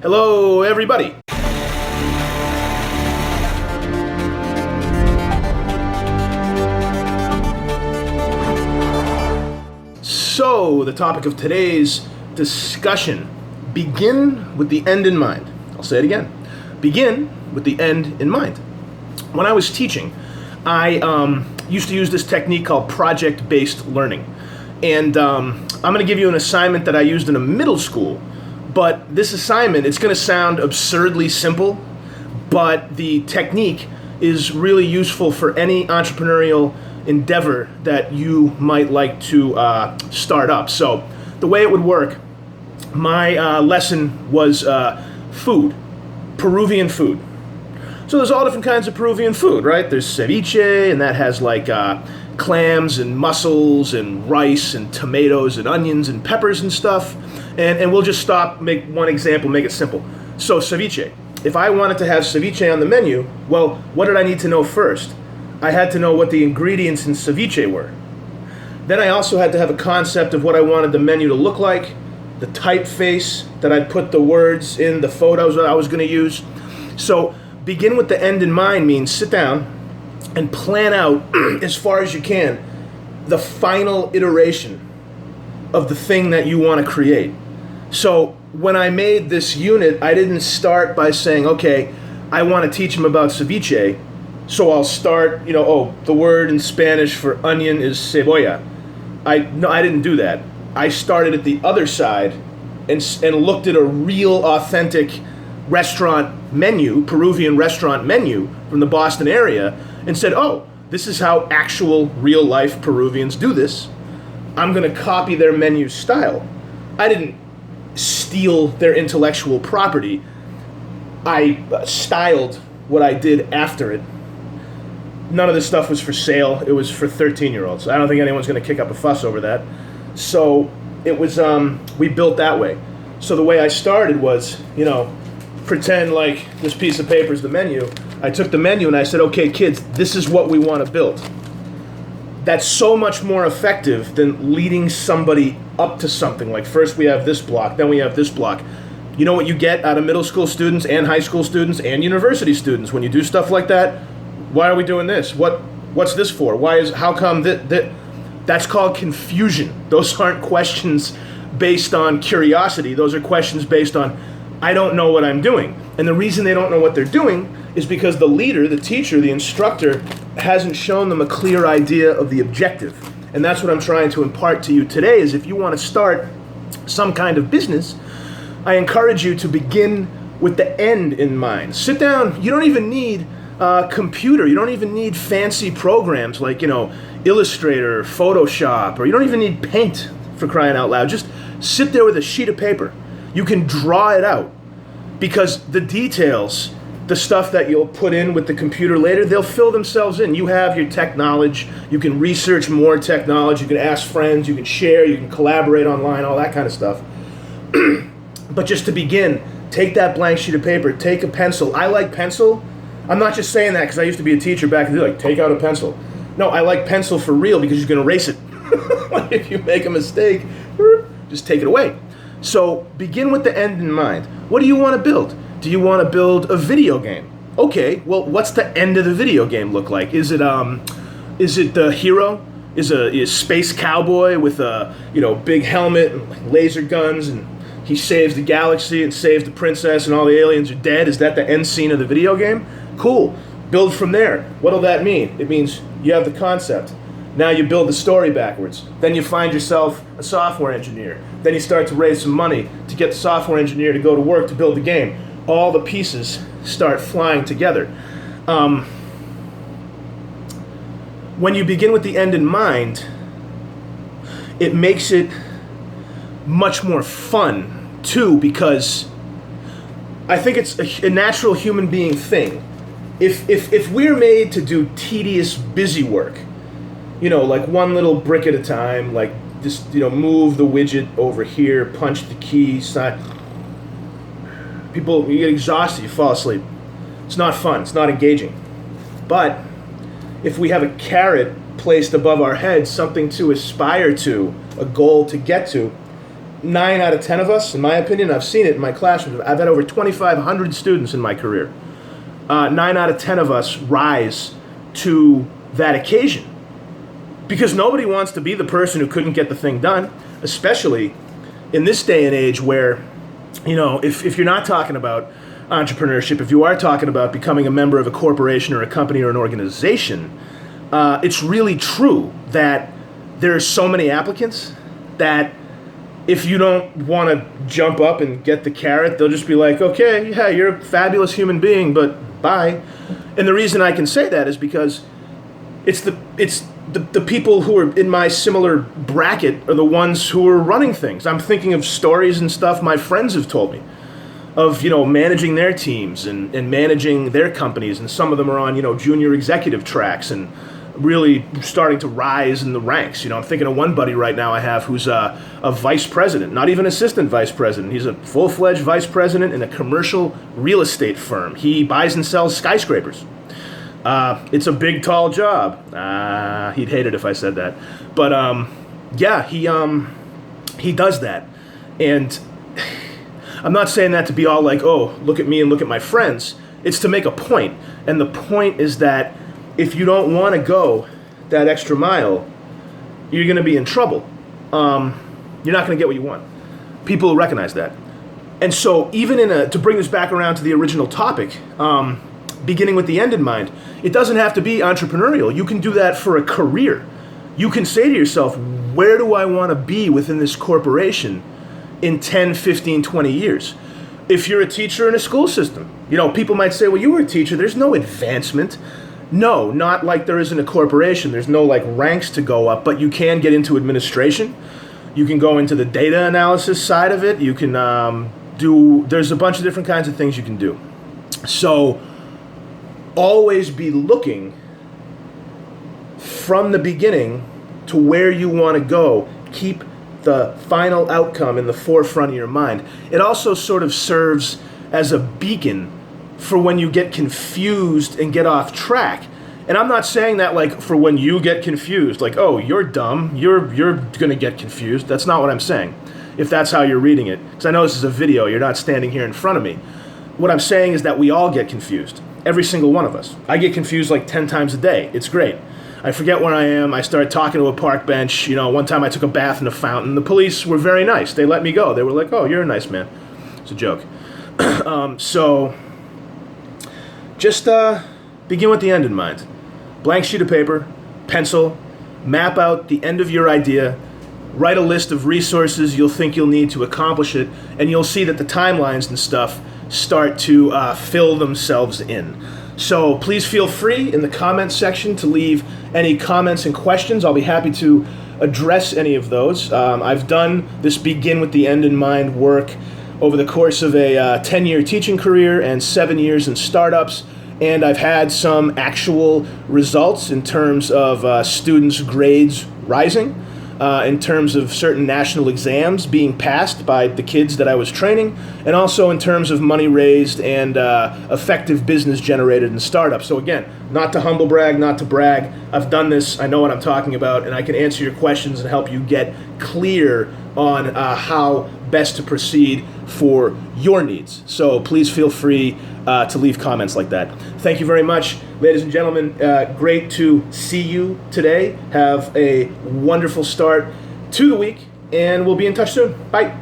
Hello, everybody. So, the topic of today's discussion, begin with the end in mind. I'll say it again. Begin with the end in mind. When I was teaching, I used to use this technique called project-based learning. And I'm going to give you an assignment that I used in a middle school. But this assignment, it's going to sound absurdly simple, but the technique is really useful for any entrepreneurial endeavor that you might like to start up. So the way it would work, my lesson was food, Peruvian food. So there's all different kinds of Peruvian food, right? There's ceviche, and that has like clams and mussels and rice and tomatoes and onions and peppers and stuff. And we'll just make one example, make it simple. So ceviche. If I wanted to have ceviche on the menu, well, what did I need to know first? I had to know what the ingredients in ceviche were. Then I also had to have a concept of what I wanted the menu to look like, the typeface that I'd put the words in, the photos that I was going to use. So begin with the end in mind means sit down and plan out as far as you can the final iteration of the thing that you want to create. So when I made this unit, I didn't start by saying, okay, I want to teach them about ceviche, so I'll start, the word in Spanish for onion is cebolla. I didn't do that. I started at the other side and looked at a real authentic restaurant menu, Peruvian restaurant menu from the Boston area, and said, oh, this is how actual real life Peruvians do this. I'm going to copy their menu style. I didn't steal their intellectual property. I styled what I did after it. None of this stuff was for sale. It was for 13-year-olds. I don't think anyone's going to kick up a fuss over that. So it was, we built that way. So the way I started was, pretend like this piece of paper is the menu. I took the menu and I said, okay, kids, this is what we want to build. That's so much more effective than leading somebody up to something. Like first we have this block, then we have this block. You know what you get out of middle school students and high school students and university students when you do stuff like that? Why are we doing this? What's this for? How come that? That's called confusion. Those aren't questions based on curiosity. Those are questions based on, I don't know what I'm doing. And the reason they don't know what they're doing is because the leader, the teacher, the instructor hasn't shown them a clear idea of the objective. And that's what I'm trying to impart to you today is if you want to start some kind of business, I encourage you to begin with the end in mind. Sit down. You don't even need a computer. You don't even need fancy programs like, Illustrator, Photoshop, or you don't even need Paint, for crying out loud. Just sit there with a sheet of paper. You can draw it out because the details, the stuff that you'll put in with the computer later, they'll fill themselves in. You have your tech knowledge. You can research more tech knowledge. You can ask friends. You can share. You can collaborate online, all that kind of stuff. But just to begin, take that blank sheet of paper. Take a pencil. I like pencil. I'm not just saying that because I used to be a teacher back in the day, like, take out a pencil. No, I like pencil for real because you can erase it. Like if you make a mistake, just take it away. So begin with the end in mind. What do you want to build? Do you want to build a video game? Okay, well, what's the end of the video game look like? Is it the hero? Is a space cowboy with a big helmet and laser guns, and he saves the galaxy and saves the princess, and all the aliens are dead? Is that the end scene of the video game? Cool. Build from there. What'll that mean? It means you have the concept. Now you build the story backwards. Then you find yourself a software engineer. Then you start to raise some money to get the software engineer to go to work to build the game. All the pieces start flying together. When you begin with the end in mind, it makes it much more fun too, because I think it's a natural human being thing. If we're made to do tedious, busy work, like one little brick at a time, like just, move the widget over here, punch the key, sign. You get exhausted, you fall asleep. It's not fun, it's not engaging. But if we have a carrot placed above our head, something to aspire to, a goal to get to, 9 out of 10 of us, in my opinion, I've seen it in my classroom. I've had over 2,500 students in my career. 9 out of 10 of us rise to that occasion. Because nobody wants to be the person who couldn't get the thing done, especially in this day and age where, if you're not talking about entrepreneurship, if you are talking about becoming a member of a corporation or a company or an organization, it's really true that there are so many applicants that if you don't want to jump up and get the carrot, they'll just be like, okay, yeah, you're a fabulous human being, but bye. And the reason I can say that is because it's the people who are in my similar bracket are the ones who are running things. I'm thinking of stories and stuff my friends have told me of, managing their teams and managing their companies. And some of them are on, junior executive tracks and really starting to rise in the ranks. I'm thinking of one buddy right now I have who's a vice president, not even assistant vice president. He's a full-fledged vice president in a commercial real estate firm. He buys and sells skyscrapers. It's a big, tall job. He'd hate it if I said that. But, he does that. And I'm not saying that to be all like, oh, look at me and look at my friends. It's to make a point. And the point is that if you don't want to go that extra mile, you're going to be in trouble. You're not going to get what you want. People recognize that. And so even to bring this back around to the original topic, beginning with the end in mind, it doesn't have to be entrepreneurial. You can do that for a career. You can say to yourself, where do I want to be within this corporation in 10, 15, 20 years? If you're a teacher in a school system, people might say, well, you were a teacher, there's no advancement. No, not like there is in a corporation. There's no ranks to go up, but you can get into administration. You can go into the data analysis side of it. You can there's a bunch of different kinds of things you can do. So always be looking from the beginning to where you want to go. Keep the final outcome in the forefront of your mind. It also sort of serves as a beacon for when you get confused and get off track. And I'm not saying that for when you get confused, oh, you're dumb, you're going to get confused. That's not what I'm saying, if that's how you're reading it. Because I know this is a video, you're not standing here in front of me. What I'm saying is that we all get confused. Every single one of us. I get confused 10 times a day. It's great. I forget where I am. I start talking to a park bench. One time I took a bath in a fountain. The police were very nice. They let me go. They were like, oh, you're a nice man. It's a joke. So just begin with the end in mind. Blank sheet of paper, pencil, map out the end of your idea, write a list of resources you'll think you'll need to accomplish it, and you'll see that the timelines and stuff start to fill themselves in. So please feel free in the comments section to leave any comments and questions. I'll be happy to address any of those. I've done this begin with the end in mind work over the course of a 10-year teaching career and 7 years in startups, and I've had some actual results in terms of students' grades rising, in terms of certain national exams being passed by the kids that I was training, and also in terms of money raised and effective business generated in startups. So again, not to humble brag, not to brag, I've done this, I know what I'm talking about, and I can answer your questions and help you get clear on how best to proceed for your needs. So please feel free to leave comments like that. Thank you very much, ladies and gentlemen. Great to see you today. Have a wonderful start to the week, and we'll be in touch soon. Bye.